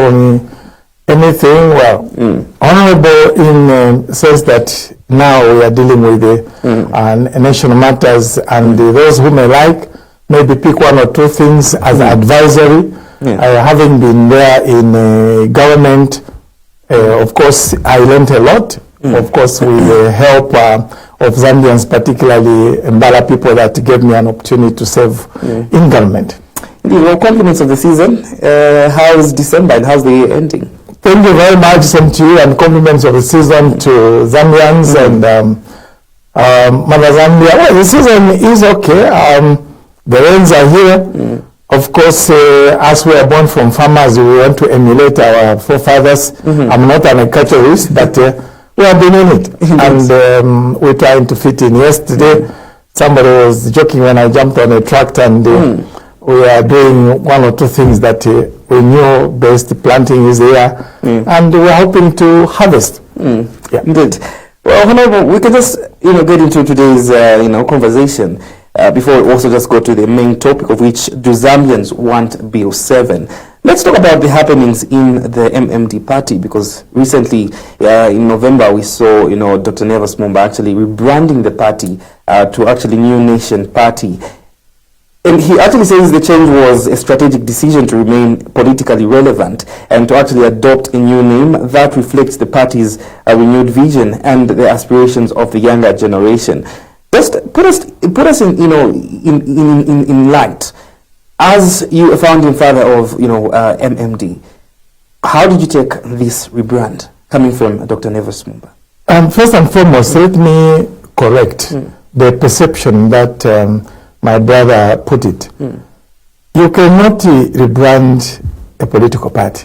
on anything. Well, honorable in the sense that now we are dealing with national matters, and those who may like maybe pick one or two things as advisory. Having been there in government, of course, I learned a lot. Of course, with the help of Zambians, particularly Mbala people, that gave me an opportunity to serve in government. Well, compliments of the season. How's December and how's the year ending? Thank you very much, same to you, and compliments of the season to Zambians and Mother Zambia. Well, the season is okay. The rains are here. Of course, as we are born from farmers, we want to emulate our forefathers. I'm not an agriculturist, but we have been in it. And we're trying to fit in. Yesterday, somebody was joking when I jumped on a tractor, and we are doing one or two things that we knew best. Planting is here, and we're hoping to harvest. Indeed. Well, Honorable, we can just get into today's conversation before we also just go to the main topic, of which do Zambians want Bill 7. Let's talk about the happenings in the MMD party, because recently in November we saw Dr. Nevers Mumba actually rebranding the party to actually New Nation Party. And he actually says the change was a strategic decision to remain politically relevant and to actually adopt a new name that reflects the party's renewed vision and the aspirations of the younger generation. Just put us in light. As you a founding father of MMD, how did you take this rebrand coming from Dr. Nevers Mumba? First and foremost, let me correct the perception that my brother put it. You cannot rebrand a political party.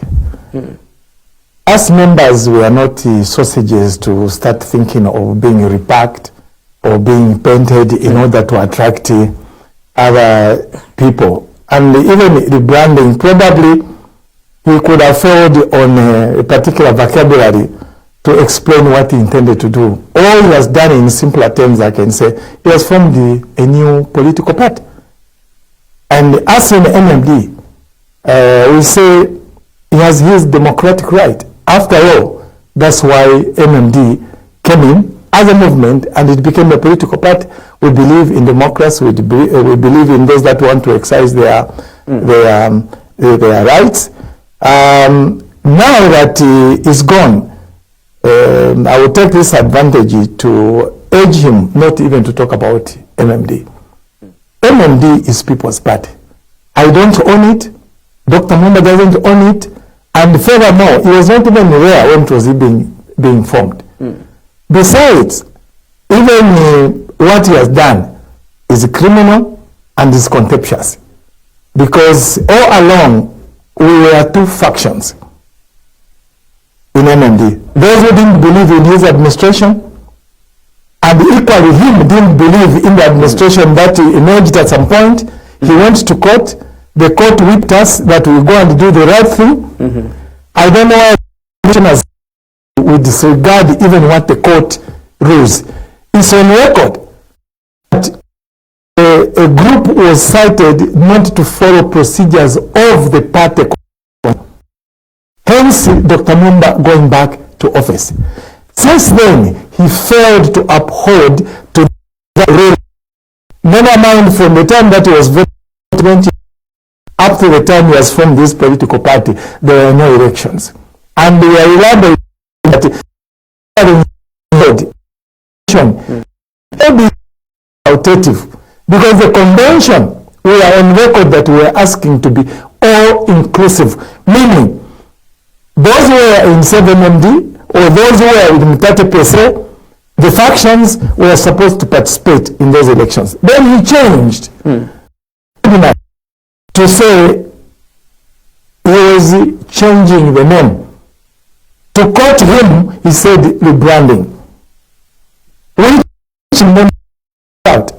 As members, we are not sausages to start thinking of being repacked or being painted in order to attract other people. And even rebranding, probably he could afford on a particular vocabulary to explain what he intended to do. All he has done, in simpler terms, I can say, he has formed a new political party. And as in MMD, we say he has his democratic right. After all, that's why MMD came in as a movement, and it became a political party. We believe in democracy. We believe in those that want to exercise their rights. Now that he is gone, I will take this advantage to urge him not even to talk about MMD. MMD is People's Party. I don't own it. Dr. Mumba doesn't own it. And furthermore, he was not even aware when it was being formed. Besides, even what he has done is criminal and is contemptuous. Because all along, we were two factions in MMD. Those who didn't believe in his administration, and equally him didn't believe in the administration that he emerged at some point. He went to court. The court whipped us that we go and do the right thing. I don't know why commissioners would disregard even what the court rules. It's on record that a group was cited not to follow procedures of the party. Hence, Dr. Mumba going back to office. Since then, he failed to uphold to the rule. Never mind from the time that he was voted up to the time he has formed this political party, there were no elections. And we are reliable that outdated, because the convention, we are on record that we are asking to be all-inclusive, meaning those who are in 7MD or those who are in party per se, the factions were supposed to participate in those elections. Then he changed to say he was changing the name. To quote him, he said rebranding. Which out.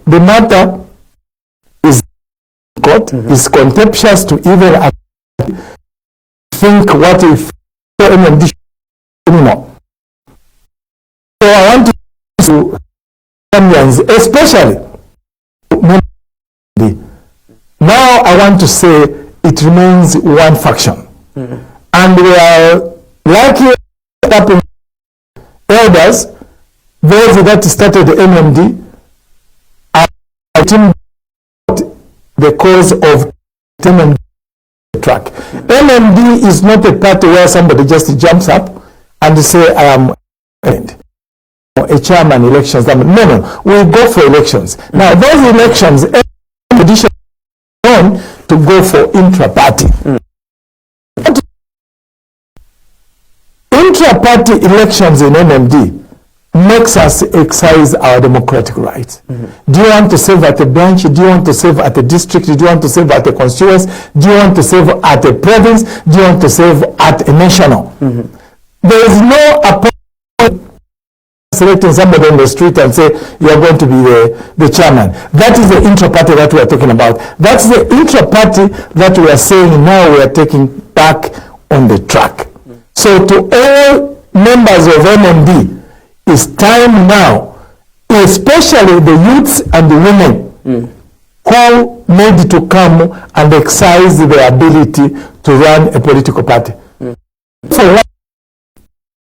The matter is court is contemptuous to even think what if MMD anymore. So I want to Zambians, especially now I I want to say it remains one faction. And we are lucky elders, those that started MMD, are the cause of MMD track. MMD is not a party where somebody just jumps up and say, I am a chairman elections. No, we go for elections. Now, those elections, tradition on to go for intra-party. Intra-party elections in MMD makes us exercise our democratic rights. Do you want to serve at a branch? Do you want to serve at a district? Do you want to serve at a constituency? Do you want to serve at a province? Do you want to serve at a national? There is no appointment selecting somebody on the street and say you are going to be the chairman. That is the intra-party that we are talking about. That's the intra-party that we are saying now we are taking back on the track. So to all members of MMD, it's time now, especially the youths and the women who need to come and exercise their ability to run a political party. For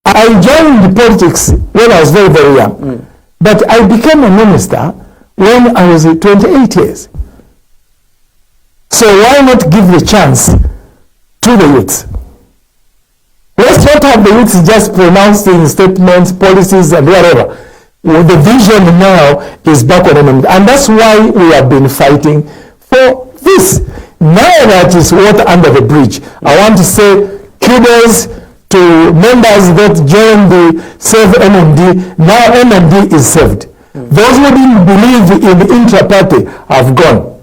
I joined politics when I was very, very young. But I became a minister when I was 28 years. So why not give the chance to the youths? Let's not have the youths just pronouncing statements, policies, and whatever. Well, the vision now is back on them. And that's why we have been fighting for this. Now that is water under the bridge. I want to say kudos to members that joined the Save MMD. Now MMD is saved. Those who didn't believe in the intra-party have gone.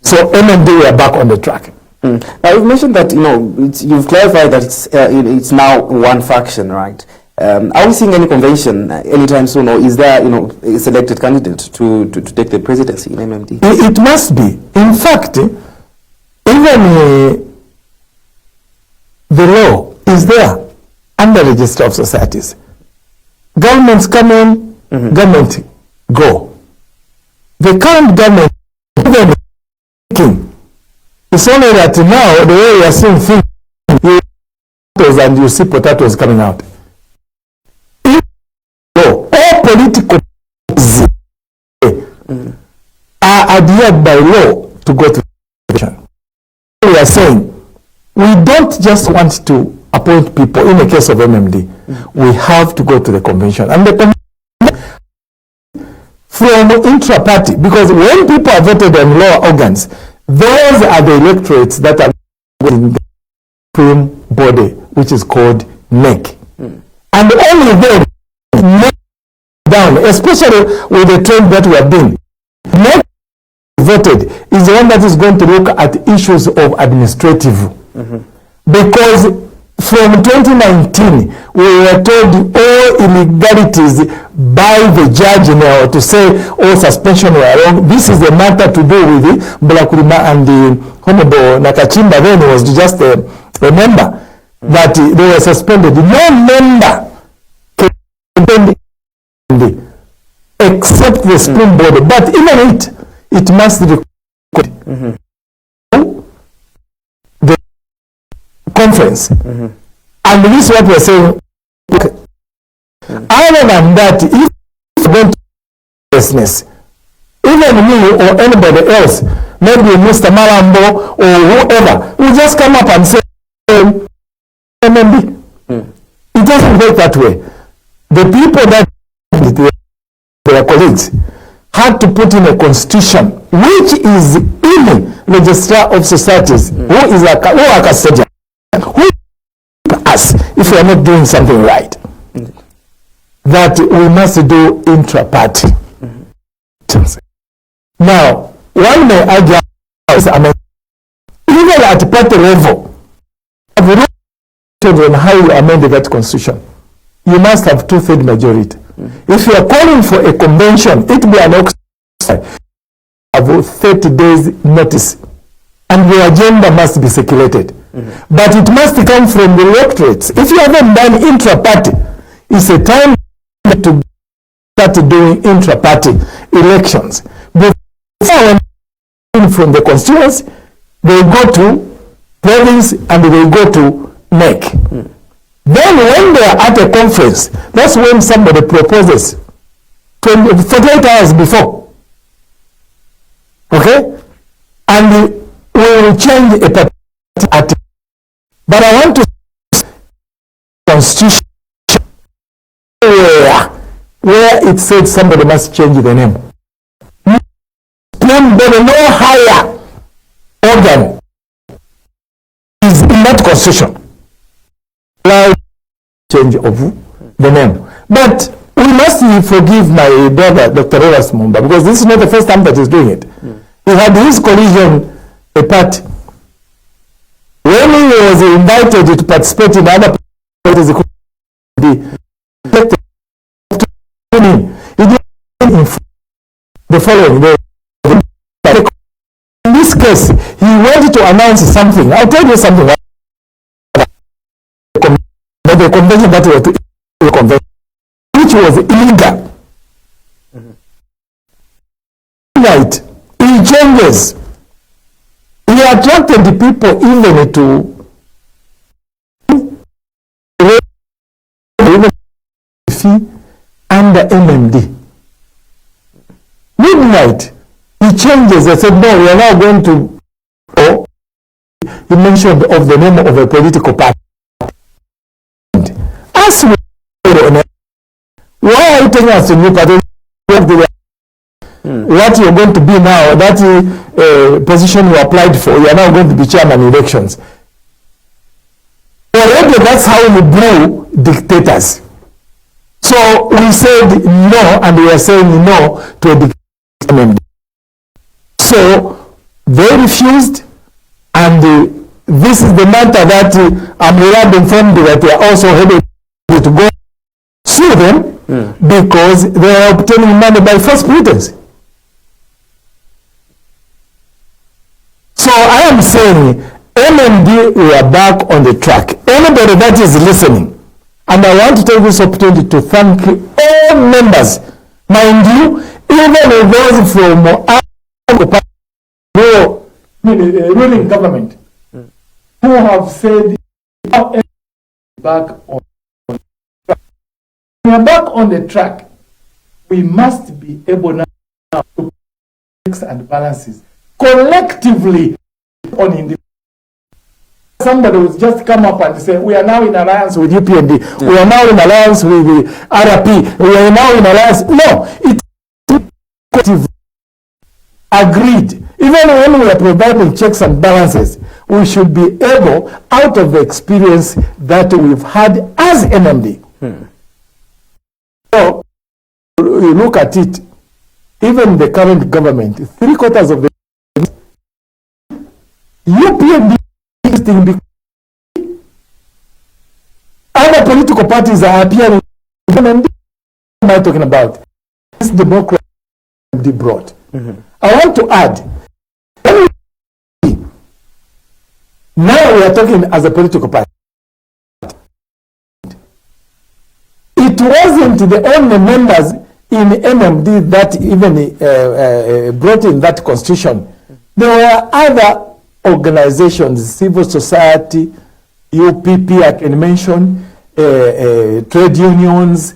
So MMD, we are back on the track. Now you've mentioned that you've clarified that it's now one faction, right? Are we seeing any convention anytime soon, or is there a selected candidate to take the presidency in MMD? It must be. In fact, even the law is there under Register of Societies. Governments come in, government go. The current government, even it's only that now the way we are seeing things, and you see potatoes coming out. All political are adhered by law to go to the election. We are saying we don't just want to appoint people in the case of MMD. We have to go to the convention. And the convention from intra-party, because when people are voted on lower organs, those are the electorates that are in the supreme body, which is called NEC. And only then, NEC down, especially with the trend that we have been. NEC voted is the one that is going to look at issues of administrative. Because from 2019, we were told all illegalities by the judge now to say all suspension were wrong. This is a matter to do with the Blakulima and the Honorable Nakachimba. Then was just remember that they were suspended. No member can suspend except the Supreme Body. But even it must record the conference. And this is what we're saying. Other than that, if you're going to business, even me or anybody else, maybe Mr. Malambo or whoever, will just come up and say, MMB. It doesn't work that way. The people that their colleagues had to put in a constitution which is in the Registrar of Societies, who are custodian, who us if we are not doing something right, that we must do intra-party. Now, one may argue, even at party level, on how you amend that constitution, you must have 2/3 majority. If you are calling for a convention, it will be an exercise of 30 days notice, and the agenda must be circulated. But it must come from the electorates. If you haven't done intra-party, it's a time to start doing intra-party elections. Before from the constituency, they go to province and they go to NEC. Then when they are at a conference, that's when somebody proposes 48 hours before. Okay? And we will change a particular. But I want to constitution where it said somebody must change the name. But no higher organ is in that constitution. Allow change of the name. But we must forgive my brother, Dr. Rolas Mumba, because this is not the first time that he's doing it. He had his collision a party. When he was invited to participate in other parties, the following. In this case, he wanted to announce something. I'll tell you something. The convention that was the convention, which was illegal. Right. He changes. He attracted the people even to fee under MMD. Midnight, he changes. I said, no, we are now going to, he mentioned of the name of a political party. As we why are you taking us to new party? What you're going to be now, that position you applied for, you are now going to be chairman elections. Already that's how we brew dictators. So we said no, and we are saying no to a dictator. So they refused, and this is the matter that I'm glad informed that they are also headed to go sue them because they are obtaining money by false pretense. So I am saying MMD, we are back on the track. Anybody that is listening, and I want to take this opportunity to thank all members, mind you, even those from ruling government, who have said back on track. We are back on the track. We must be able now to checks and balances collectively on individuals. Somebody will just come up and say, we are now in alliance with UPND, we are now in alliance with the RP, we are now in alliance. No, it's collectively agreed. Even when we are providing checks and balances, we should be able, out of the experience that we've had as MMD. So, you look at it, even the current government, 3/4 of the UPND thing, other political parties are appearing. What am I talking about? This democracy brought. I want to add, now we are talking as a political party. It wasn't the only members in MMD that even brought in that constitution. There were other organizations, civil society, UPP, I can mention, trade unions,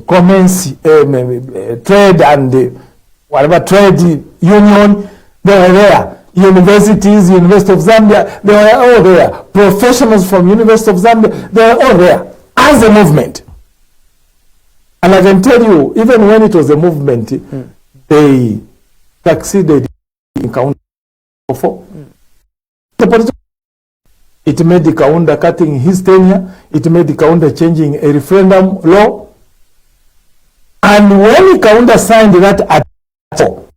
comments, trade and whatever trade union, they were there. Universities, University of Zambia, they were all there. Professionals from University of Zambia, they were all there as a movement. And I can tell you, even when it was a movement, they succeeded in counter for. It made the Kaunda cutting his tenure. It made the Kaunda changing a referendum law. And when Kaunda signed that at all,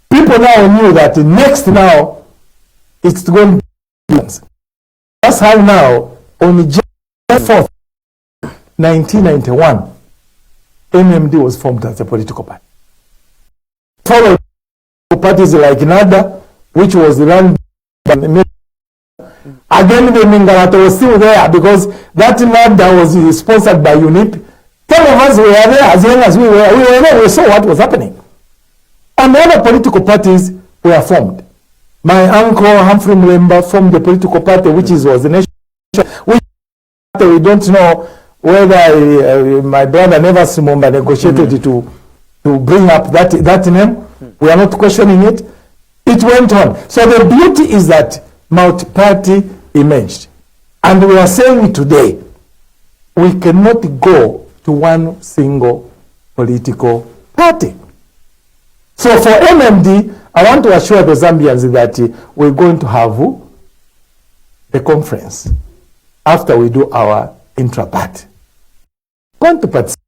people now knew that next now it's going to be. That's how now, on January 4th, 1991, MMD was formed as a political party. Followed parties like NADA, which was run by again, the Mingalato was still there because that NADA was sponsored by UNIP. Some of us were there as young as we were there, we saw what was happening. And other political parties were formed. My uncle Humphrey Mlemba formed the political party, which was the nation. Which we don't know whether my brother Nevas Mumba negotiated to bring up that name. We are not questioning it. It went on. So the beauty is that multi-party emerged. And we are saying today, we cannot go to one single political party. So for MMD, I want to assure the Zambians that we're going to have a conference after we do our intra-party. We're going to participate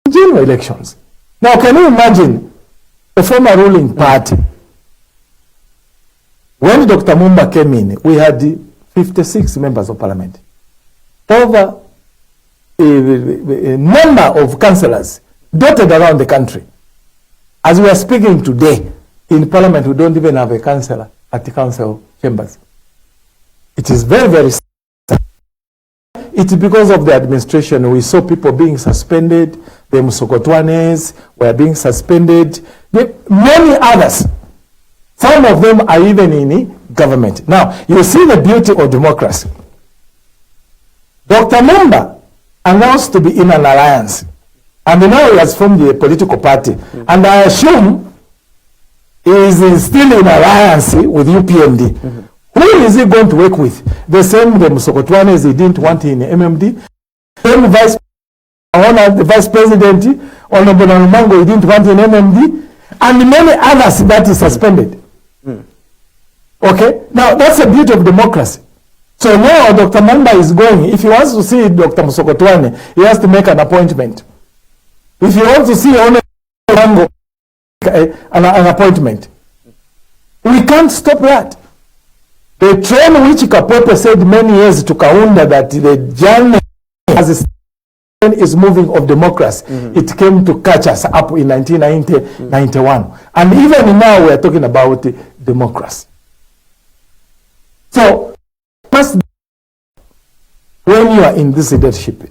in general elections. Now, can you imagine the former ruling party? When Dr. Mumba came in, we had 56 members of parliament. Over a number of councillors dotted around the country. As we are speaking today, in parliament, we don't even have a councillor at the council chambers. It is very, very sad. It's because of the administration. We saw people being suspended. The Musokotwanes were being suspended. Many others. Some of them are even in government. Now, you see the beauty of democracy. Dr. Mumba announced to be in an alliance. And now he has formed a political party. And I assume he is still in alliance with UPND. Who is he going to work with? The same the Musokotwanes he didn't want in MMD. Same the vice president, Honorable Nalumango, he didn't want in MMD. And many others that is suspended. Okay? Now, that's the beauty of democracy. So now Dr. Mumba is going. If he wants to see Dr. Musokotwane, he has to make an appointment. If he wants to see Honorable Nalumango, an appointment. We can't stop that. The train which Kapope said many years to Kaunda that the journey as is moving of democracy, it came to catch us up in 1990, 91. And even now we are talking about democracy. So, first, when you are in this leadership,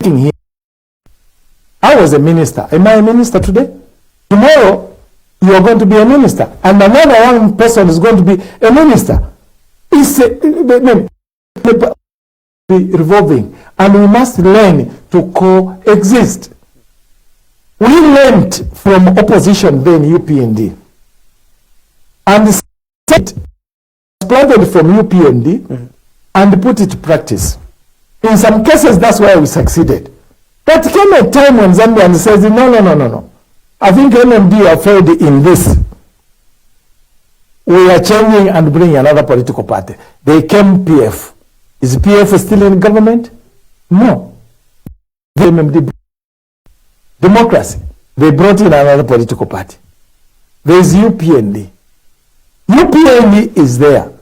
here, I was a minister. Am I a minister today? Tomorrow, you are going to be a minister. And another one person is going to be a minister. It's revolving. And we must learn to coexist. We learned from opposition then, UPND. And the state planted from UPND and put it to practice. In some cases, that's why we succeeded. But came a time when Zambians says, no. I think MMD have failed in this. We are changing and bringing another political party. They came PF. Is PF still in government? No. The MMD democracy. They brought in another political party. There is UPND. UPND is there.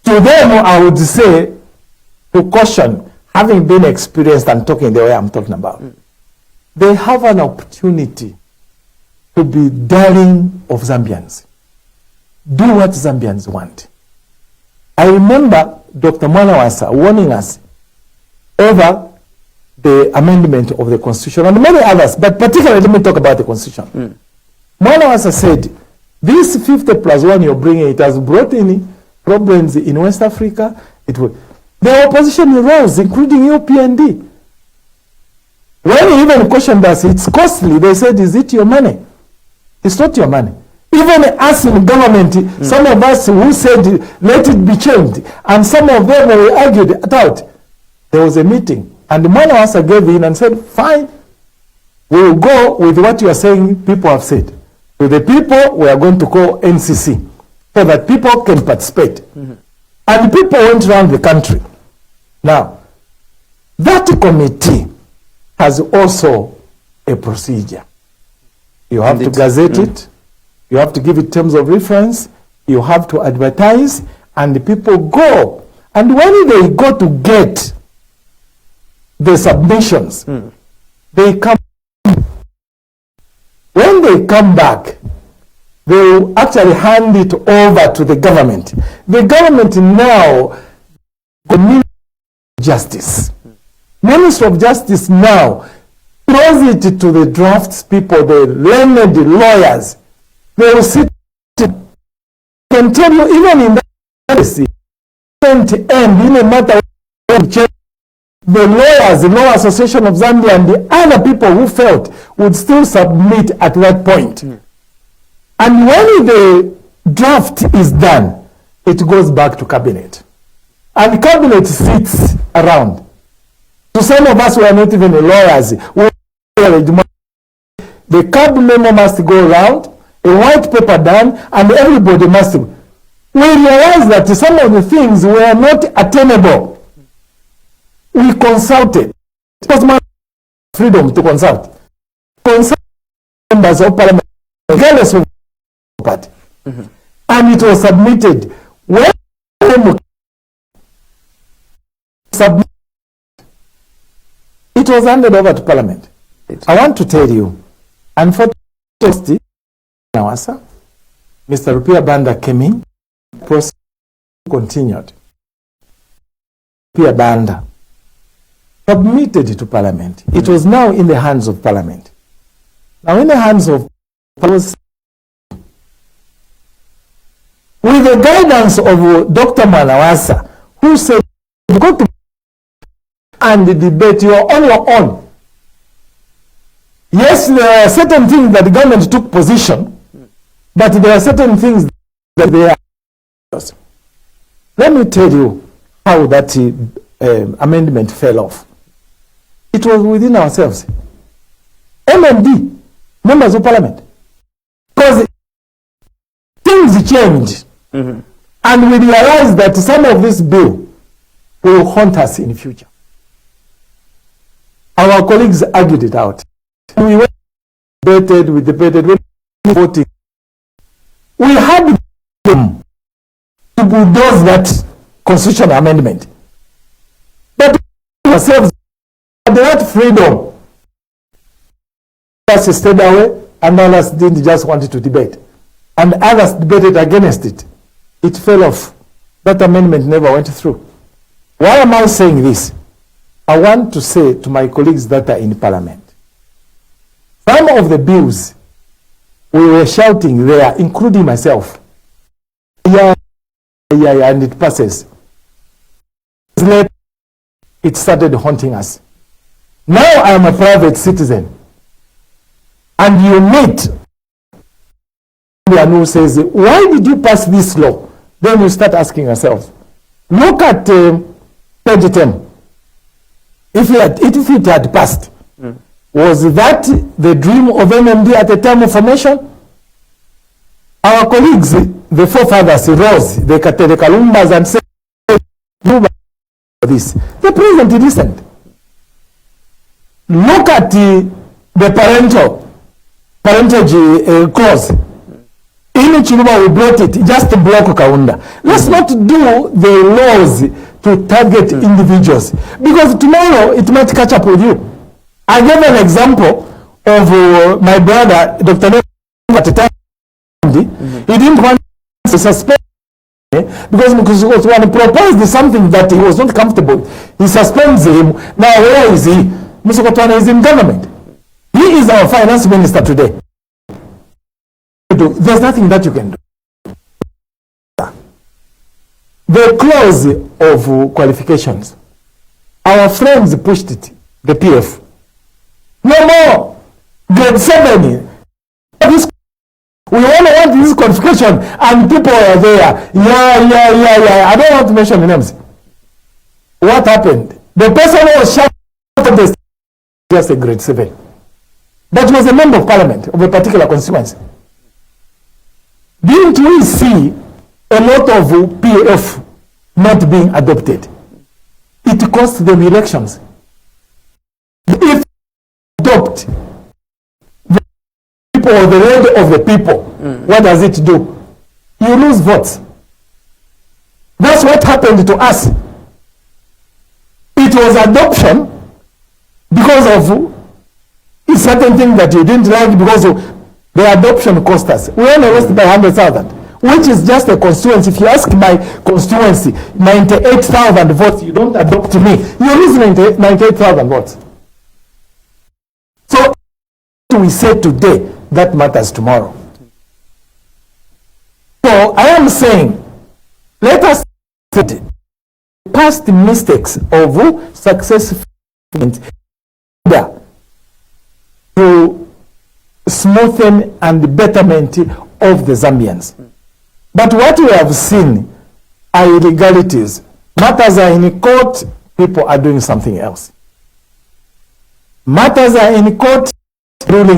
To them, I would say, to caution, having been experienced and talking the way I'm talking about, they have an opportunity to be darling of Zambians. Do what Zambians want. I remember Dr. Mwanawasa warning us over the amendment of the Constitution and many others, but particularly let me talk about the Constitution. Mwanawasa said, this 50+1 you're bringing, it has brought in problems in West Africa. The opposition rose, including UPND. When he even questioned us, it's costly. They said, is it your money? It's not your money. Even us in government, some of us who said, let it be changed, and some of them we argued it out. There was a meeting, and Mwanawasa gave in and said, fine, we will go with what you are saying people have said. To the people, we are going to call NCC, so that people can participate. And people went around the country. Now, that committee has also a procedure. You have to gazette it. You have to give it terms of reference. You have to advertise. And the people go. And when they go to get the submissions, they come. When they come back, they will actually hand it over to the government. The government now, the Ministry of Justice. Ministry of Justice now throws it to the drafts people, the learned lawyers. They will sit can tell you, even in that policy, and in a matter of change, the lawyers, the Law Association of Zambia, and the other people who felt would still submit at that point. And when the draft is done, it goes back to cabinet. And cabinet sits around. To some of us who are not even lawyers, the cab memo must go around, a white paper done, and everybody must. We realized that some of the things were not attainable. We consulted. It was my freedom to consult. Consult members of parliament, regardless of party. And it was submitted. When submitted, it was handed over to parliament. I want to tell you, unfortunately, Mr. Rupia Banda came in, process continued. Rupia Banda submitted to parliament. It was now in the hands of parliament. Now in the hands of parliament, with the guidance of Dr. Manawasa, who said, go to and debate, you're on your own. Yes, there are certain things that the government took position, but there are certain things that they are. Let me tell you how that amendment fell off. It was within ourselves. MMD, members of parliament. Because things changed. And we realized that some of this bill will haunt us in the future. Our colleagues argued it out. We went, we debated, we voted. We had them to bulldoze that constitutional amendment. But ourselves had that freedom. Others stayed away, and others didn't just want to debate. And others debated against it. It fell off. That amendment never went through. Why am I saying this? I want to say to my colleagues that are in parliament, some of the bills we were shouting there, including myself, and it passes. It started haunting us. Now I am a private citizen, and you meet someone who says, why did you pass this law? Then you start asking yourself, look at page 10. If it had passed, was that the dream of MMD at the time of formation? Our colleagues, the forefathers, rose, the Kalumbas, and said, do this. The president listened. Look at the parentage clause. In Chiluba, we brought it just to block Kaunda. Let's not do the laws to target individuals, because tomorrow it might catch up with you. I gave an example of my brother, Dr. At the time. He didn't want to suspend because when he proposed something that he was not comfortable, he suspends him. Now where is he? Mr. Kotwana is in government. He is our finance minister today. There's nothing that you can do. The clause of qualifications, our friends pushed it, the PF. No more. Grade 7. We only want this qualification, and people are there. Yeah. I don't want to mention the names. What happened? The person who was shouted just a grade 7. That was a member of parliament of a particular constituency. Didn't we see a lot of PF not being adopted? It cost them elections. If adopt the people or the word of the people, what does it do? You lose votes. That's what happened to us. It was adoption because of a certain thing that you didn't like, because of the adoption cost us. We only lost by 100,000, which is just a constituency. If you ask my constituency, 98,000 votes, you don't adopt me, you lose 98,000 votes. So we say today, that matters tomorrow. So So I am saying, let us past mistakes of successful to smoothen and betterment of the Zambians. But what we have seen are illegalities. Matters are in court, people are doing something else. Matters are in court, ruling.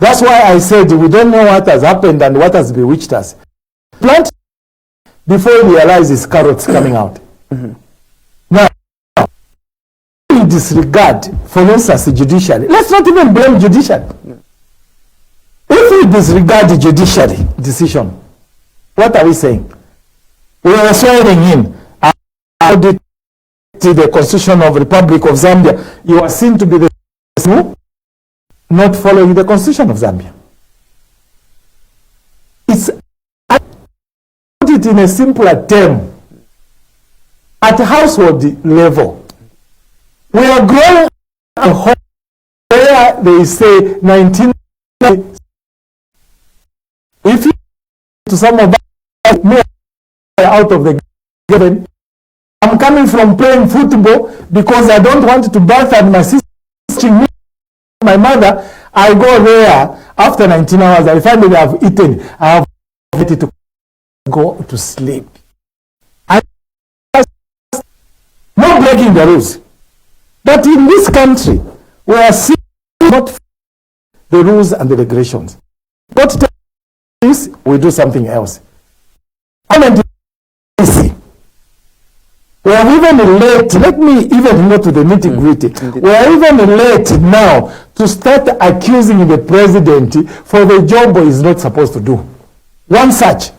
That's why I said we don't know what has happened and what has bewitched us. Plant before you realize it's carrots coming out. Now, we disregard, for instance, the judiciary. Let's not even blame judiciary. If we disregard the judiciary decision, what are we saying? We are swearing in audit to the Constitution of the Republic of Zambia. You are seen to be the not following the Constitution of Zambia. It's put it in a simpler term. At household level, we are growing a home where they say 19. If you to some of us me out of the given, I'm coming from playing football because I don't want to bath and my sister teaching me, my mother, I go there after 19 hours, I finally have eaten, I have to go to sleep. I not breaking the rules. But in this country, we are seeing not the rules and the regulations. What is we do something else. We are even late. Let me even go to the nitty-gritty. We are even late now to start accusing the president for the job he is not supposed to do. One such.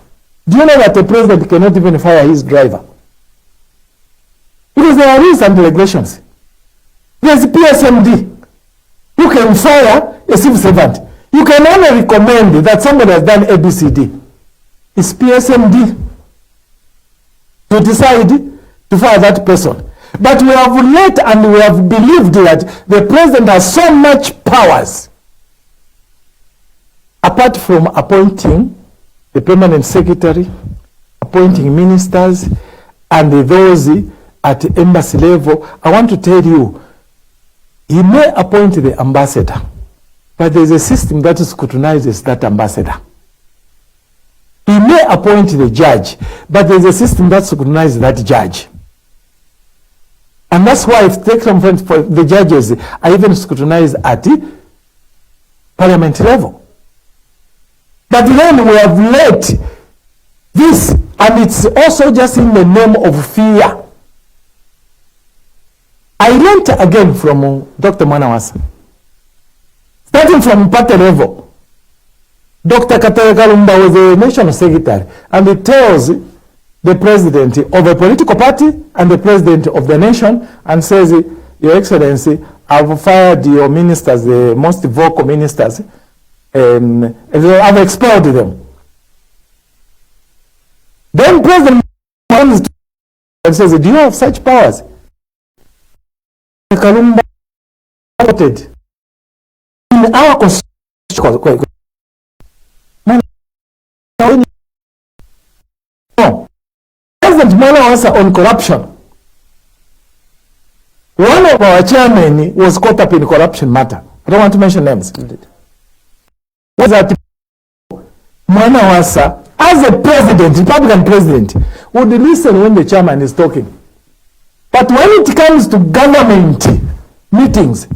Do you know that the president cannot even fire his driver? Because there are rules and regulations. There's PSMD. You can fire a civil servant. You can only recommend that somebody has done ABCD. It's PSMD to decide to fire that person. But we have let and we have believed that the president has so much powers, apart from appointing the permanent secretary, appointing ministers, and those at the embassy level. I want to tell you, he may appoint the ambassador, but there is a system that scrutinizes that ambassador. He may appoint the judge, but there is a system that scrutinizes that judge. And that's why if take some for the judges are even scrutinized at the parliament level. But then we have let this, and it's also just in the name of fear. I learned again from Dr. Manawasa. Starting from party level, Dr. Kataya Kalumba was the national secretary, and he tells the president of a political party and the president of the nation and says, Your Excellency, I've fired your ministers, the most vocal ministers, and I've expelled them. Then President comes and says, do you have such powers? Kalumba voted in our constitution. No. President Manawasa on corruption. One of our chairmen was caught up in corruption matter. I don't want to mention names. Indeed. Was that Manawasa, as a president, Republican president, would listen when the chairman is talking. But when it comes to government meetings,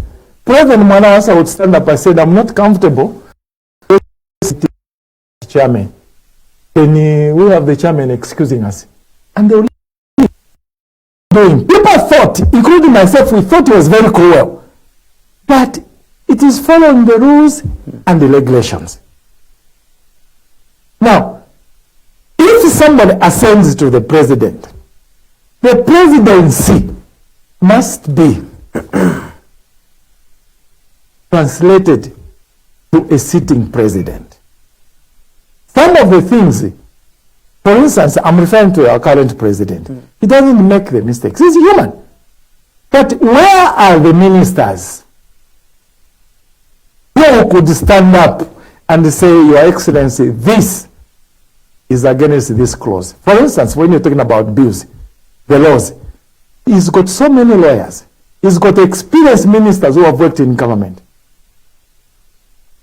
President Manawasa would stand up and say, I'm not comfortable with the chairman. Then we have the chairman excusing us. And they will doing. People thought, including myself, we thought it was very cruel. But it is following the rules and the regulations. Now, if somebody ascends to the president, the presidency must be translated to a sitting president. Some of the things, for instance, I'm referring to our current president. He doesn't make the mistakes. He's human. But where are the ministers who could stand up and say, Your Excellency, this is against this clause. For instance, when you're talking about bills, the laws, he's got so many lawyers. He's got experienced ministers who have worked in government.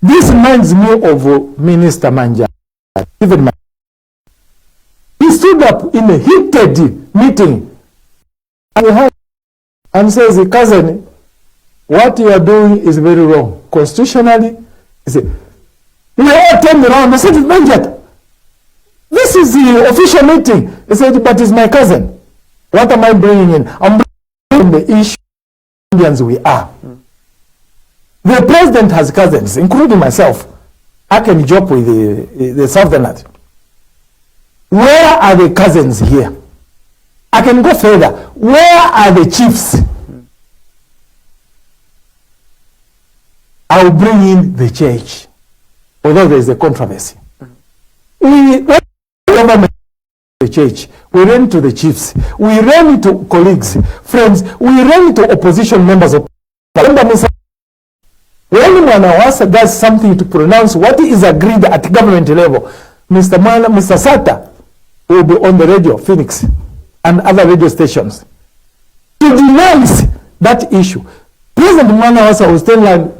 This reminds me of Minister Manja. He stood up in a heated meeting and says, cousin, what you are doing is very wrong. Constitutionally, he said, we all turned around. I said, Manja, this is the official meeting. He said, but it's my cousin. What am I bringing in? I'm bringing the issue of Zambians we are. The president has cousins, including myself. I can joke with the Southerners. Where are the cousins here? I can go further. Where are the chiefs? I'll bring in the church, although there is a controversy. Government, the church, we ran to the chiefs, we ran to colleagues, friends, we ran to opposition members of Parliament. When Mwanawasa does something to pronounce what is agreed at government level, Mr. Sata will be on the radio, Phoenix, and other radio stations to denounce that issue. President Mwanawasa was telling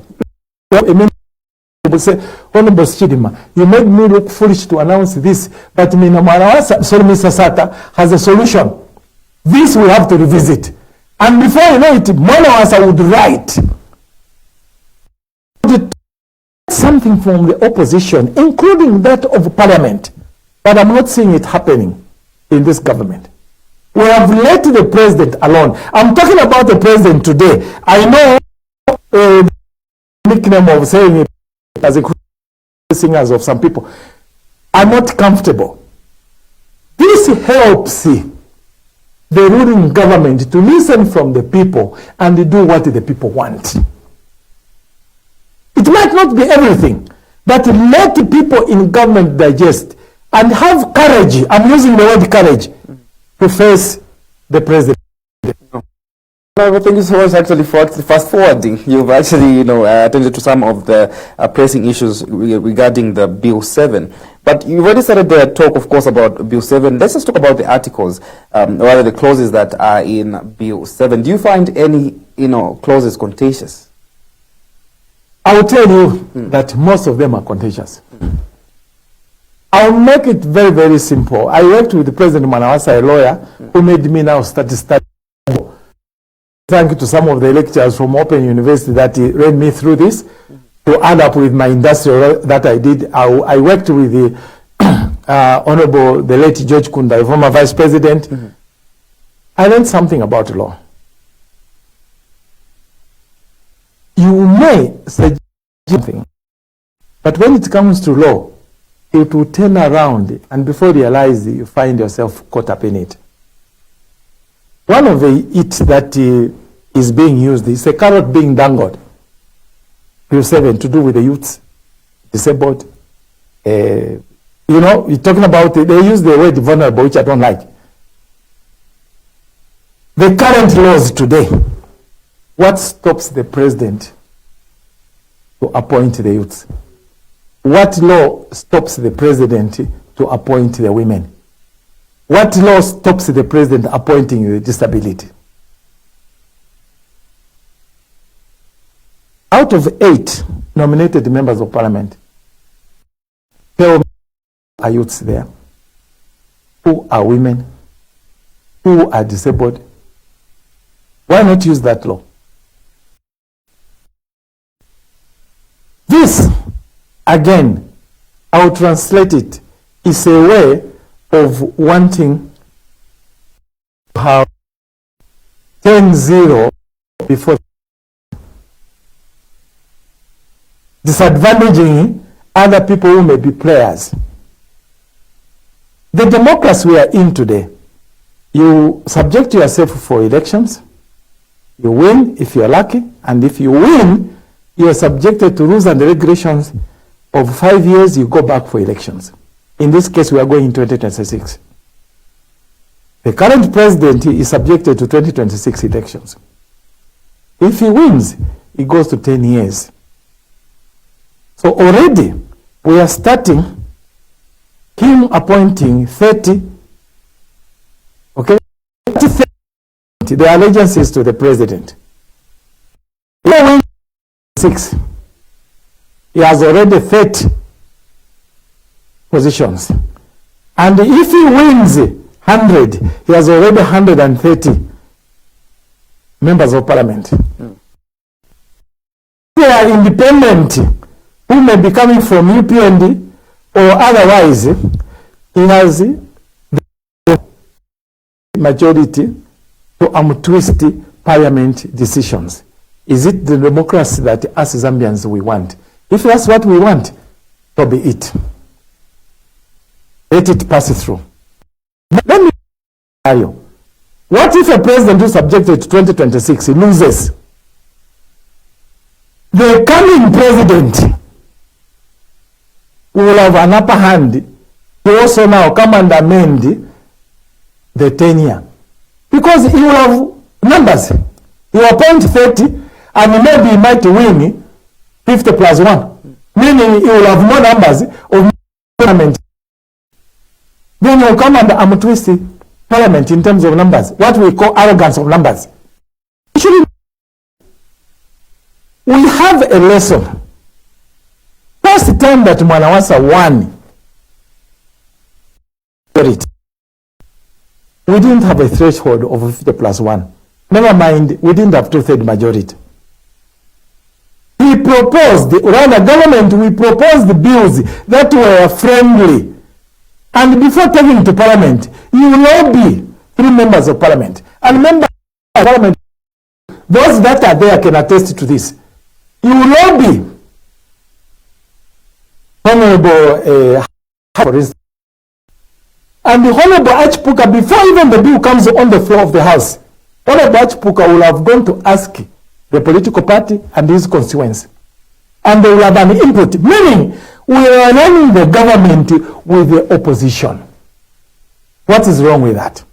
say, Honorable Sichilima, you made me look foolish to announce this, but Mr. Sata has a solution. This we have to revisit. And before you know it, Mwanawasa would write something from the opposition, including that of Parliament. But I'm not seeing it happening in this government. We have let the president alone. I'm talking about the president today. I know the nickname of saying it as a singers of some people are not comfortable. This helps the ruling government to listen from the people and do what the people want. It might not be everything, but let the people in government digest and have courage. I'm using the word courage to face the president. Well, thank you so much actually for fast forwarding. You've actually, attended to some of the pressing issues regarding the Bill 7. But you've already started the talk, of course, about Bill 7. Let's just talk about the articles, rather the clauses that are in Bill 7. Do you find any, clauses contentious? I will tell you that most of them are contentious. I'll make it very, very simple. I worked with President Mwanawasa, a lawyer, who made me now study. Thank you to some of the lecturers from Open University that read me through this to add up with my industrial that I did. I worked with the Honorable, the late George Kunda, former Vice President. I learned something about law. You may suggest something, but when it comes to law, it will turn around, and before you realize, you find yourself caught up in it. One of it that is being used is a carrot being dangled. Bill 7 to do with the youths, disabled. You're talking about, they use the word vulnerable, which I don't like. The current laws today, what stops the president to appoint the youths? What law stops the president to appoint the women? What law stops the president appointing the disability? Out of 8 nominated members of parliament, tell me who are youths there? Who are women? Who are disabled? Why not use that law? This, again, I will translate it, is a way of wanting to have 10-0 before disadvantaging other people who may be players. The democracy we are in today, you subject yourself for elections, you win if you're lucky, and if you win, you are subjected to rules and regulations of 5 years, you go back for elections. In this case, we are going in 2026. The current president is subjected to 2026 elections. If he wins, he goes to 10 years. So already, we are starting him appointing 30, okay, 30, the allegiances to the president. 6, he has already 30 positions. And if he wins 100, he has already 130 members of parliament. They are independent, who may be coming from UPND or otherwise, he has the majority to untwist parliament decisions. Is it the democracy that us Zambians we want? If that's what we want, so be it. Let it pass through. Let me tell you, what if a president who is subjected to 2026 he loses? The coming president will have an upper hand to also now come and amend the tenure. Because he will have numbers. He will appoint 30 and maybe he might win 50 plus 1. Meaning he will have more numbers of parliament. Then he will come and untwist parliament in terms of numbers. What we call arrogance of numbers. We have a lesson. First time that Mwanawasa won, we didn't have a threshold of 50 plus 1. Never mind, we didn't have 2/3 majority. We proposed, around the government, we proposed bills that were friendly. And before taking to parliament, you will all be 3 members of parliament. And members of parliament, those that are there can attest to this. You will all be Honorable, for instance. And the Honorable Achpuka, before even the bill comes on the floor of the House, Honorable Achpuka will have gone to ask the political party and his constituents. And they will have an input, meaning we are running the government with the opposition. What is wrong with that?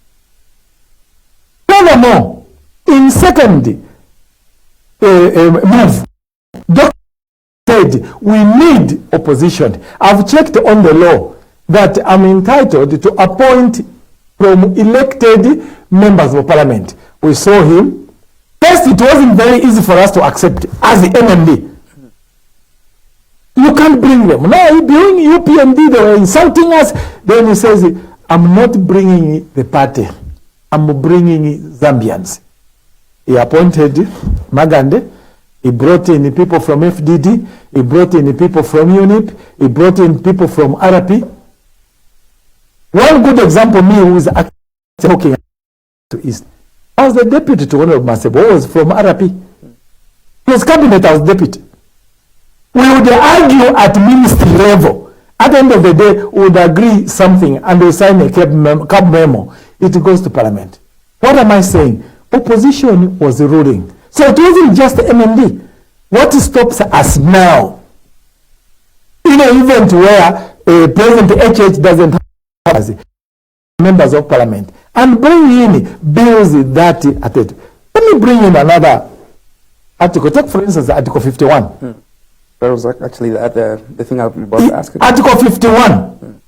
Furthermore, in second move, Dr. said we need opposition. I've checked on the law that I'm entitled to appoint from elected members of parliament. We saw him. First, it wasn't very easy for us to accept as the MMD. You can't bring them. Now, he doing UPND, they were insulting us. Then he says, I'm not bringing the party. I'm bringing Zambians. He appointed Magande. He brought in people from FDD. He brought in people from UNIP. He brought in people from RP. One good example, me, who is actually talking to East. I was the deputy to one of Masebo, who was from RP. He was cabinet, I was deputy. We would argue at ministry level. At the end of the day, we would agree something and we sign a cab memo. It goes to parliament. What am I saying? Opposition was ruling. So it wasn't just MMD. What stops us now? In an event where President HH doesn't have members of parliament and bring in bills that at it. Let me bring in another article. Take for instance Article 51. That was actually the thing I was about to ask. Article 51.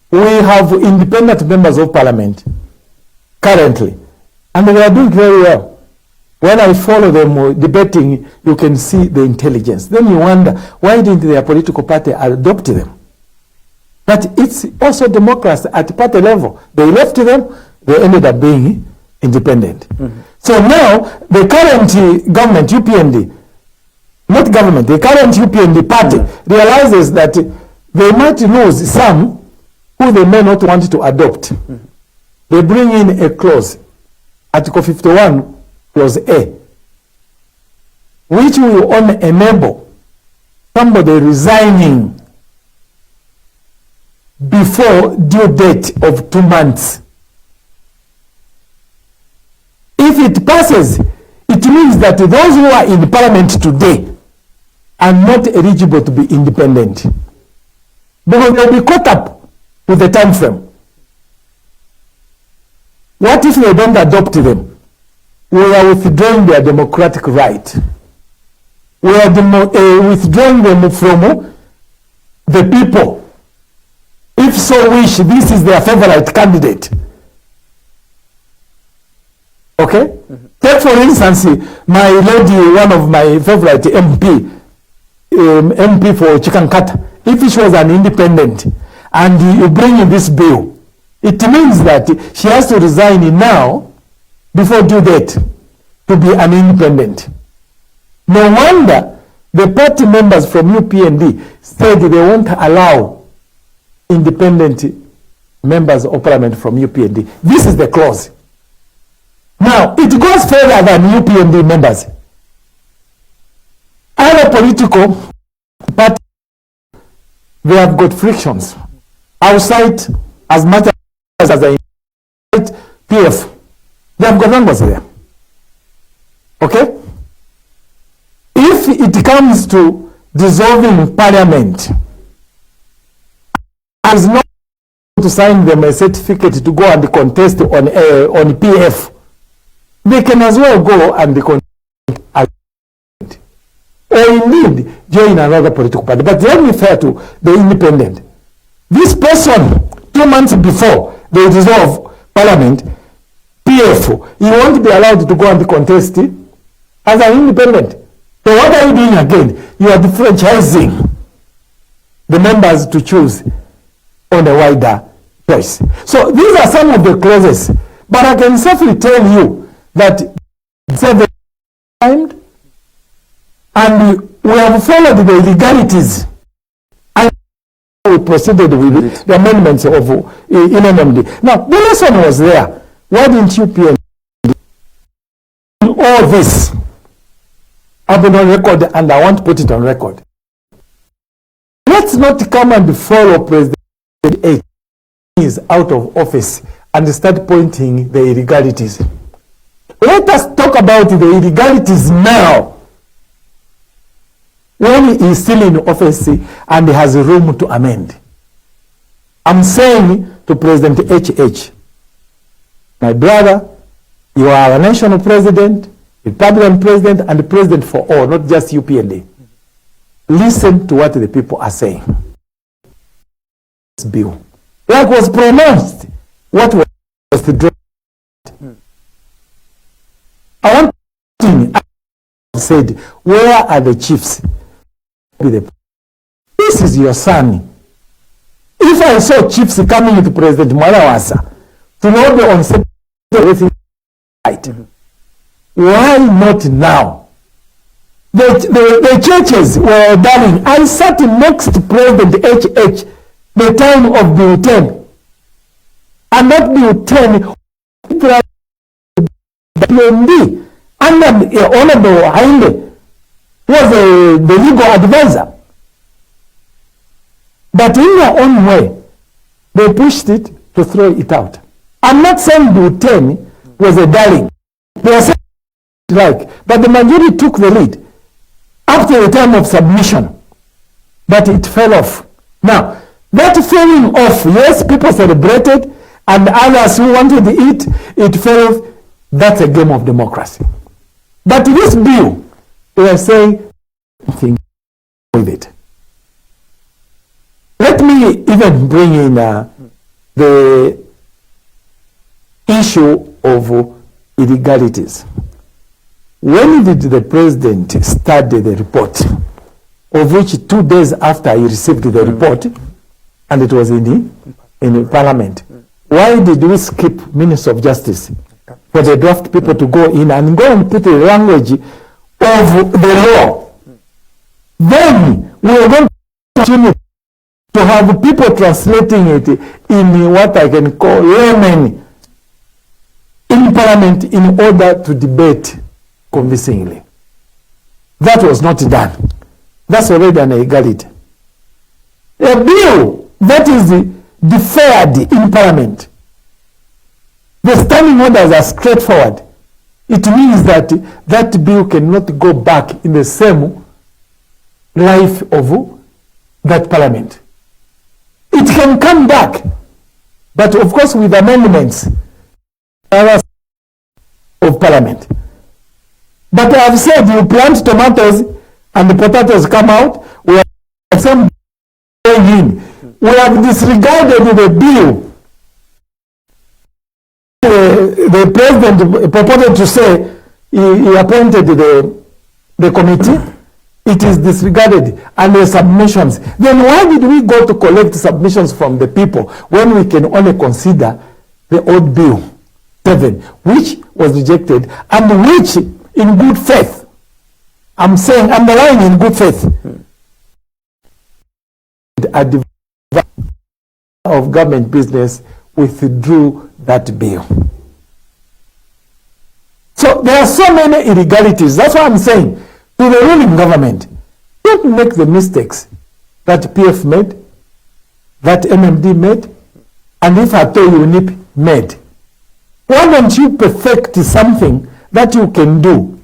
We have independent members of parliament currently, and they are doing very well. When I follow them debating, you can see the intelligence. Then you wonder, why didn't their political party adopt them? But it's also democracy at party level. They left them, they ended up being independent. So now, the current government, UPND, not government, the current UPND party realizes that they might lose some who they may not want to adopt. They bring in a clause, Article 51, Clause A, which will only enable somebody resigning before due date of 2 months. If it passes, it means that those who are in parliament today are not eligible to be independent, because they'll be caught up with the time frame. What if they don't adopt them? We are withdrawing their democratic right. We are withdrawing them from the people, if so wish, this is their favorite candidate. Okay? Take for instance, my lady, one of my favorite MP for Chikankata, if she was an independent and you bring in this bill, it means that she has to resign now before due date to be an independent. No wonder the party members from UPND said they won't allow independent members of parliament from UPND. This is the clause. Now, it goes further than UPND members. Other political parties, they have got frictions. Outside, as much as I invite PF, they have got numbers there. Okay? If it comes to dissolving parliament, as not to sign them a certificate to go and contest on PF, they can as well go and contest or indeed join another political party. But let me fair to the independent. This person, 2 months before they dissolve parliament, PF, he won't be allowed to go and contest as an independent. So what are you doing again? You are differentializing the members to choose on a wider choice. So these are some of the clauses. But I can safely tell you that seven times, and we have followed the illegalities, and we proceeded with the amendments of NMD. Now, the lesson was there. Why didn't you pay all this? I've been on record, and I want to put it on record. Let's not come and follow President 8 is out of office and start pointing the illegalities. Let us talk about the illegalities now, when he is still in office and he has room to amend. I'm saying to President HH, my brother, you are a national president, Republican president, and president for all, not just UPND. Listen to what the people are saying. This bill, like was pronounced, what was the draft? I want to said, where are the chiefs? This is your son. If I saw chiefs coming to President Mwalawasa to not be on everything right, why not now? The churches were darling. I sat next to President HH the time of Bill 10. And that Bill 10 PND under Honorable Hainde was the legal advisor. But in their own way, they pushed it to throw it out. I'm not saying Bill 10 was a darling. They were saying like, but the majority took the lead up to the time of submission. But it fell off. Now, that falling off, yes, people celebrated, and others who wanted it fell off. That's a game of democracy. But this bill, they are saying, think with it. Let me even bring in the issue of illegalities. When did the president study the report, of which 2 days after he received the report, and it was in parliament? Why did we skip Minister of Justice for the draft people to go in and go and put the language of the law? Then we are going to continue to have people translating it in what I can call layman in parliament in order to debate convincingly. That was not done. That's already an illegality. A bill that is deferred in parliament, the standing orders are straightforward. It means that that bill cannot go back in the same life of that parliament. It can come back, but of course with amendments of parliament. But I have said, you plant tomatoes and the potatoes come out, we have some going We have disregarded the bill. The president purported to say he appointed the committee. It is disregarded and the submissions. Then why did we go to collect submissions from the people when we can only consider the old bill 7, which was rejected and which in good faith, I'm saying underlying in good faith, at the of government business withdrew that bill. So there are so many illegalities. That's what I'm saying. To the ruling government, don't make the mistakes that PF made, that MMD made, and if at all UNIP made. Why don't you perfect something that you can do?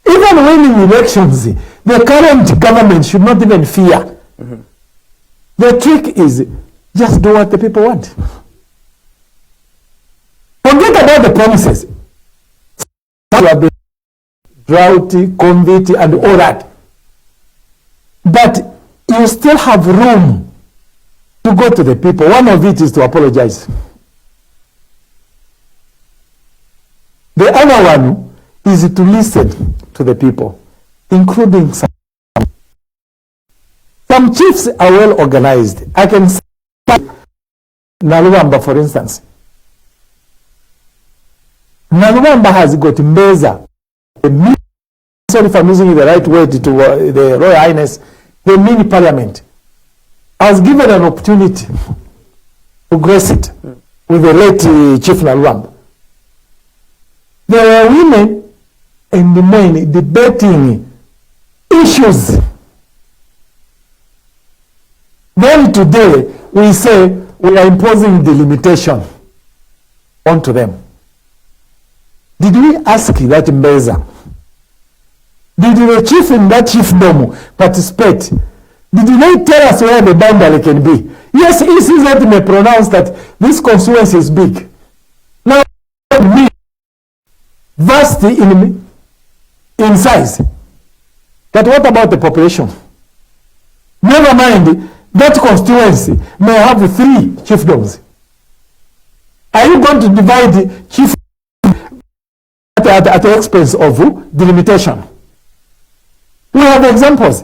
Even winning elections, the current government should not even fear. Mm-hmm. The trick is just do what the people want. Forget about the promises. You have been drought, COVID, and all that. But you still have room to go to the people. One of it is to apologize. The other one is to listen to the people, including some chiefs are well organized. I can say Nalubamba, for instance. Nalubamba has got Mbeza, sorry if I'm using the right word to the Royal Highness, the mini parliament. I was given an opportunity to grace it with the late Chief Nalubamba. There were women and the men debating issues. Then today we say we are imposing delimitation onto them. Did we ask that Mbeza? Did the chief in that chiefdom participate? Did they tell us where the boundary can be? Yes, ECZ may pronounce that this constituency is big. Now, vast in size. But what about the population? Never mind, that constituency may have 3 chiefdoms. Are you going to divide the chief at the expense of delimitation? We have examples.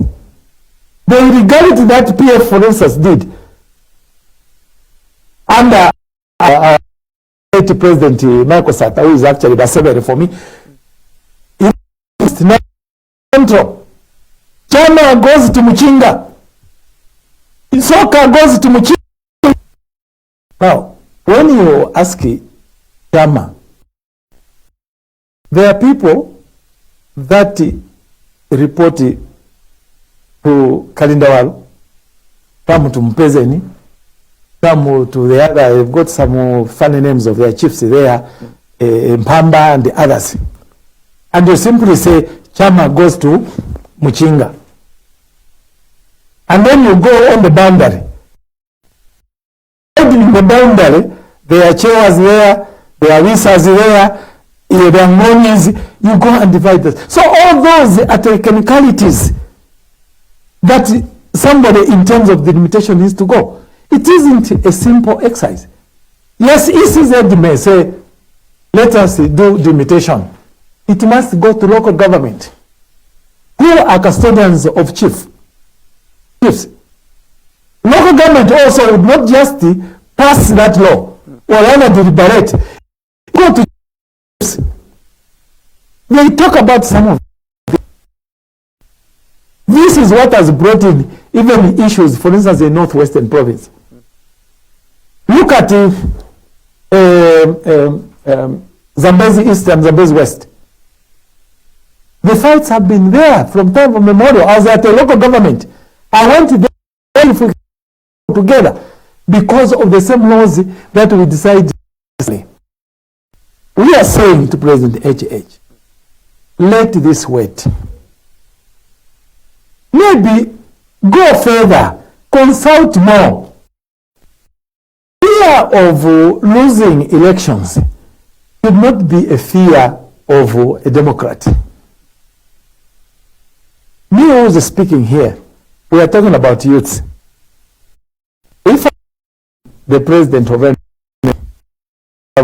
The illegality that PF, for instance, did under President Michael Sata, who is actually the secretary for me, Central. Chama goes to Muchinga. Soka goes to Muchinga. Now, when you ask Chama, there are people that report to Kalindawalo, some to Mpezeni, some to the other. They've got some funny names of their chiefs there, Mpamba and the others. And you simply say, Chama goes to Muchinga. And then you go on the boundary. In the boundary, there are chairs there, there are visas there, there are monies, you go and divide this. So all those are technicalities that somebody in terms of the limitation needs to go. It isn't a simple exercise. Yes, ECZ may say, let us do delimitation. It must go to local government, who are custodians of chiefs. Local government also would not just pass that law or rather deliberate. Go to chiefs. They talk about some of them. This is what has brought in even issues, for instance, in Northwestern Province. Look at Zambezi East and Zambezi West. The fights have been there from time immemorial. I was at a local government. I went there together because of the same laws that we decided. We are saying to President HH, let this wait. Maybe go further, consult more. Fear of losing elections should not be a fear of a Democrat. Me who's speaking here, we are talking about youths. the president of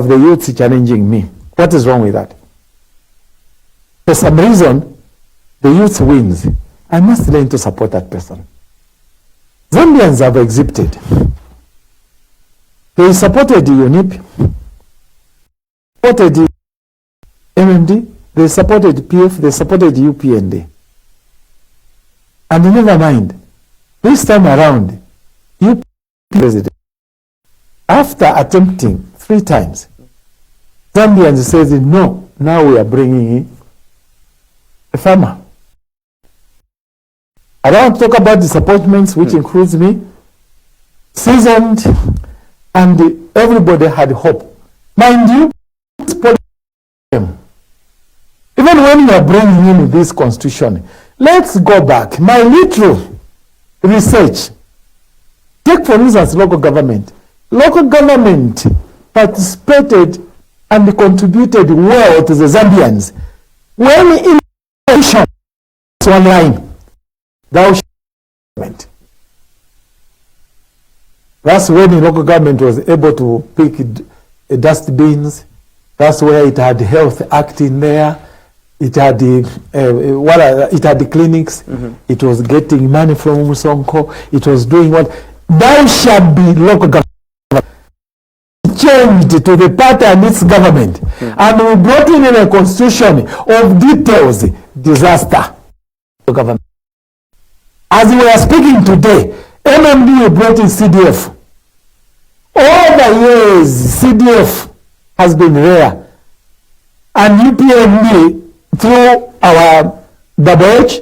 the youths challenging me. What is wrong with that? For some reason, the youth wins. I must learn to support that person. Zambians have exhibited. They supported UNIP, supported MMD, they supported PF, they supported UPND. And never mind, this time around, UP president, after attempting 3 times, Zambians says, no, now we are bringing in a farmer. I don't want to talk about disappointments, which includes me, seasoned, and everybody had hope. Mind you, even when you are bringing in this constitution, let's go back. My little research. Take, for instance, local government. Local government participated and contributed well to the Zambians. When in one line, thou shalt. That's when the local government was able to pick dustbins. That's where it had Health Act in there. It had the clinics. It was getting money from Musonko. It was doing what? Thou shalt be local government. Changed to the party and its government. And we brought in a constitution of details. Disaster. Government. As we are speaking today, MMD brought in CDF. All the years, CDF has been there. And UPND, through our WH,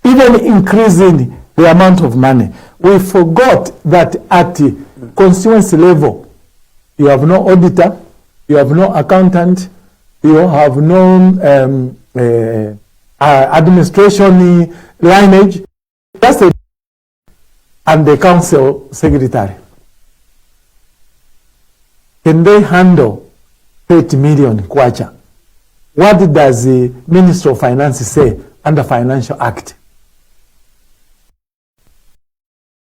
even increasing the amount of money. We forgot that at the constituency level, you have no auditor, you have no accountant, you have no administration lineage. That's it. And the council secretary. Can they handle 30 million kwacha? What does the Minister of Finance say under Financial Act?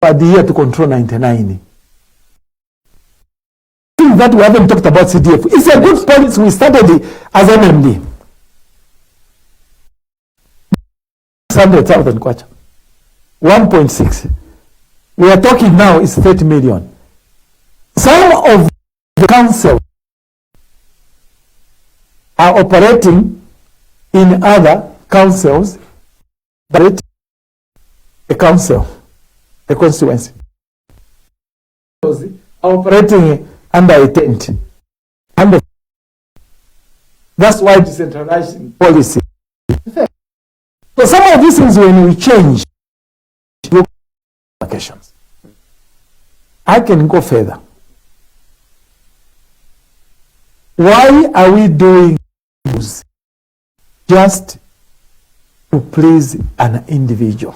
For the year to control 99. That we haven't talked about CDF. It's a good policy. We started as MMD. 600,000 kwacha. 1.6. We are talking now is 30 million. Some of the council are operating in other councils, but a council, a constituency, are operating under a tent. And that's why decentralized policy. So some of these things, when we change locations, I can go further. Why are we doing this just to please an individual?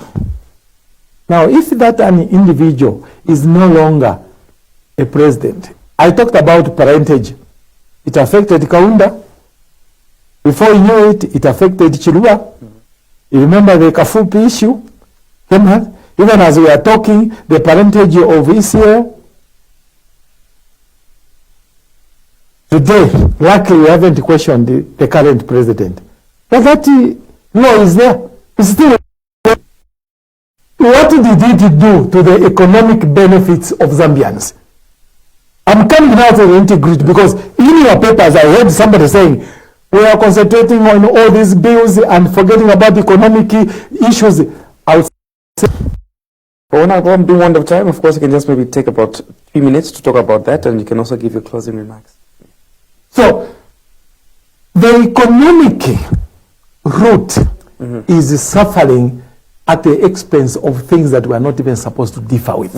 Now, if that an individual is no longer a president, I talked about parentage. It affected Kaunda. Before you knew it, it affected Chilua. You remember the Kafupi issue? Even as we are talking, the parentage of ECL. Today, luckily, we haven't questioned the current president. But that law is there. It's still. What did it do to the economic benefits of Zambians? I'm coming now to the integrity, because in your papers, I heard somebody saying, we are concentrating on all these bills and forgetting about the economic issues. I would say, well, now I'm doing one of time. Of course, you can just maybe take about 3 minutes to talk about that, and you can also give your closing remarks. So, the economic route is suffering at the expense of things that we are not even supposed to differ with.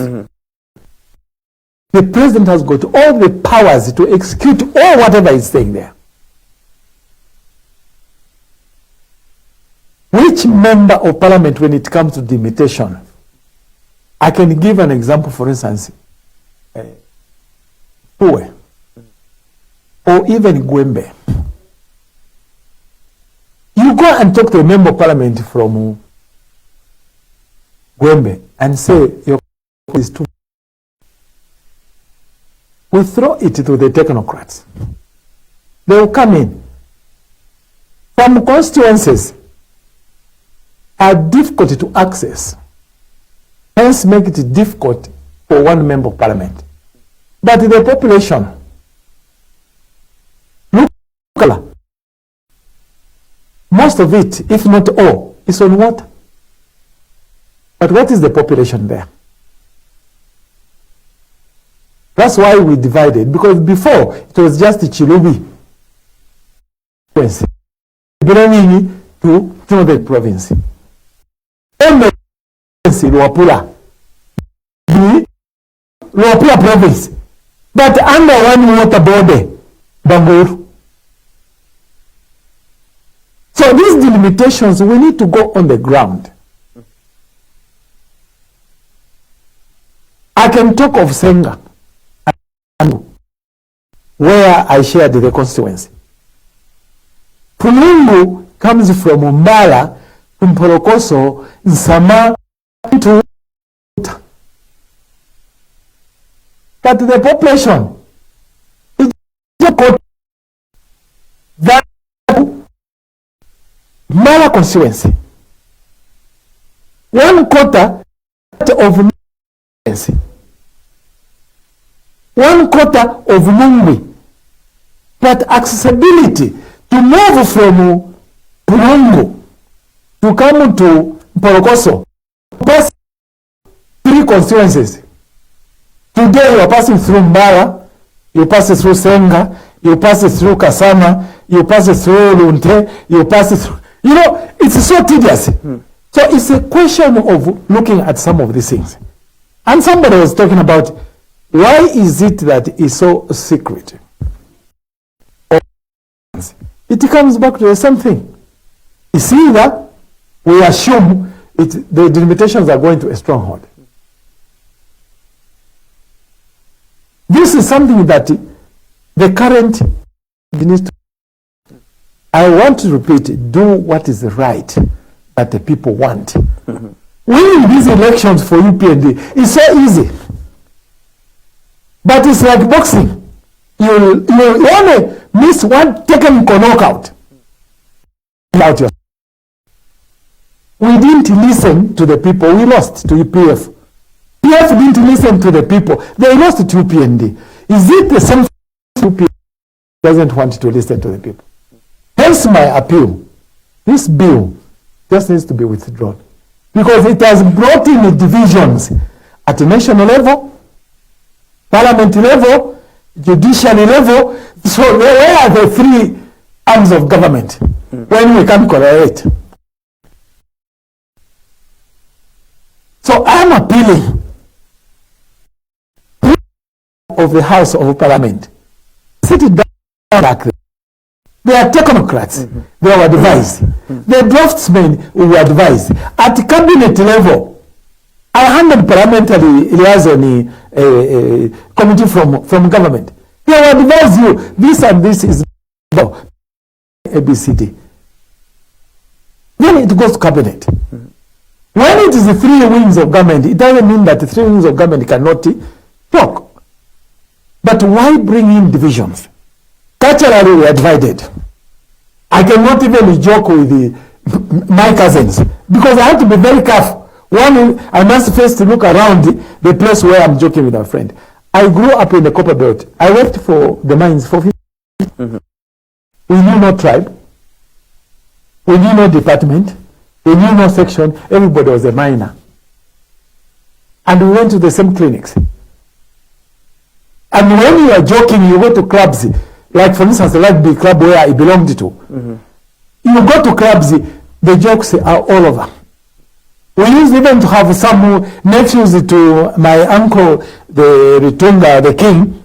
The president has got all the powers to execute all whatever is saying there. Which member of parliament, when it comes to delimitation, I can give an example, for instance, Pue, or even Gwembe. You go and talk to a member of parliament from Gwembe and say, your is too. we throw it to the technocrats. They will come in. Some constituencies are difficult to access, hence make it difficult for one member of parliament. But the population, look at color. Most of it, if not all, is on water. But what is the population there? That's why we divided, because before it was just Chilubi belonging to Northern Province. And Luapula Province, but under one water body, Bangalore. So these delimitations, we need to go on the ground. I can talk of Senga, where I shared the constituency. Pulungu comes from Umbala, Mporokoso, Nsama, to but the population is that Mala constituency. 1/4 of constituency. 1/4 of Mungwi. But accessibility to move from Pulungu to come to Mporokoso, pass 3 constituencies. Today you are passing through Mbala, you pass through Senga, you pass through Kasama, you pass through Lunte, you pass through, you know, it's so tedious. So it's a question of looking at some of these things. And somebody was talking about, why is it that it's so secret? It comes back to the same thing. It's either we assume the delimitations are going to a stronghold. This is something that the current minister, I want to repeat, do what is right that the people want. Winning these elections for UPND is so easy. But it's like boxing. You only miss one technical knockout. We didn't listen to the people. We lost to PF. PF didn't listen to the people. They lost to UPND. Is it the same UPND doesn't want to listen to the people? Hence my appeal. This bill just needs to be withdrawn. Because it has brought in divisions at the national level, parliament level, judiciary level. So where are the 3 arms of government when we can collaborate? So I'm appealing of the House of Parliament. Sit it down back there. They are technocrats. They will advise. The draftsmen will advise. At cabinet level, I handle parliamentary liaison committee from government. They will advise you, this and this is ABCD. Then it goes to cabinet. When it is the 3 wings of government, it doesn't mean that the 3 wings of government cannot talk. But why bring in divisions? Culturally, we are divided. I cannot even joke with my cousins because I have to be very careful. One, I must first look around the place where I'm joking with a friend. I grew up in the copper belt. I worked for the mines for 50 years. We knew no tribe. We knew no department. We knew no section. Everybody was a miner. And we went to the same clinics. And when you are joking, you go to clubs, like for instance, the rugby club where I belonged to. You go to clubs, the jokes are all over. We used even to have some nephews to my uncle, the Ritunga, the king,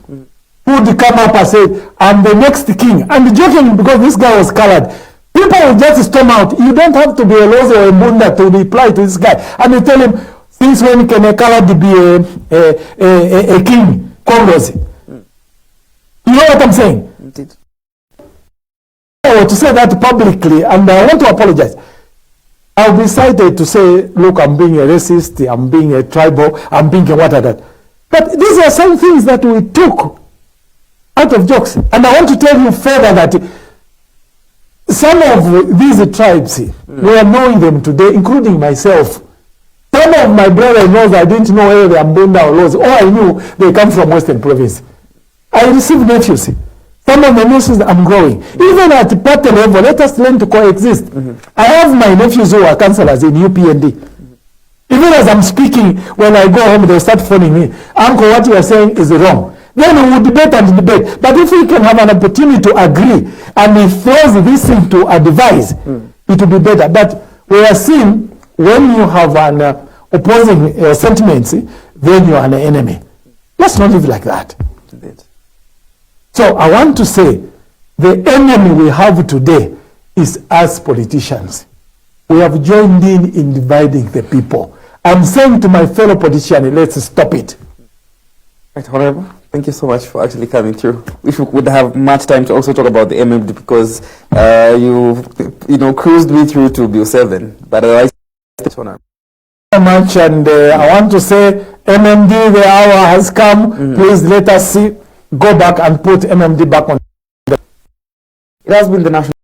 who would come up and say, I'm the next king. And joking because this guy was colored. People will just storm out. You don't have to be a Lozo or a Mbunda to reply to this guy. And you tell him, since when can a colored be a king? Congress. You know what I'm saying? Indeed. To say that publicly, and I want to apologize. I'll be cited to say, look, I'm being a racist, I'm being a tribal, I'm being a what that. But these are some things that we took out of jokes. And I want to tell you further that some of these tribes, we are knowing them today, including myself. Some of my brother-in-laws, I didn't know whether they are Mbunda or Laws. All I knew, they come from Western Province. I receive nephews. Some of the nephews I'm growing. Even at party level, let us learn to coexist. I have my nephews who are councillors in UPND. Even as I'm speaking, when I go home, they'll start phoning me. Uncle, what you are saying is wrong. Then we will debate and debate. But if we can have an opportunity to agree, and he throws this thing to advise, it will be better. But we are seeing when you have an opposing sentiments, then you are an enemy. Let's not live like that. Indeed. So I want to say, the enemy we have today is us politicians. We have joined in dividing the people. I'm saying to my fellow politicians, let's stop it. Right, Honorable, thank you so much for actually coming through. If we would have much time to also talk about the MMD, because you cruised me through to Bill 7, but otherwise, Honorable. So much, and I want to say, MMD, the hour has come. Please let us go back and put MMD back on. It has been the national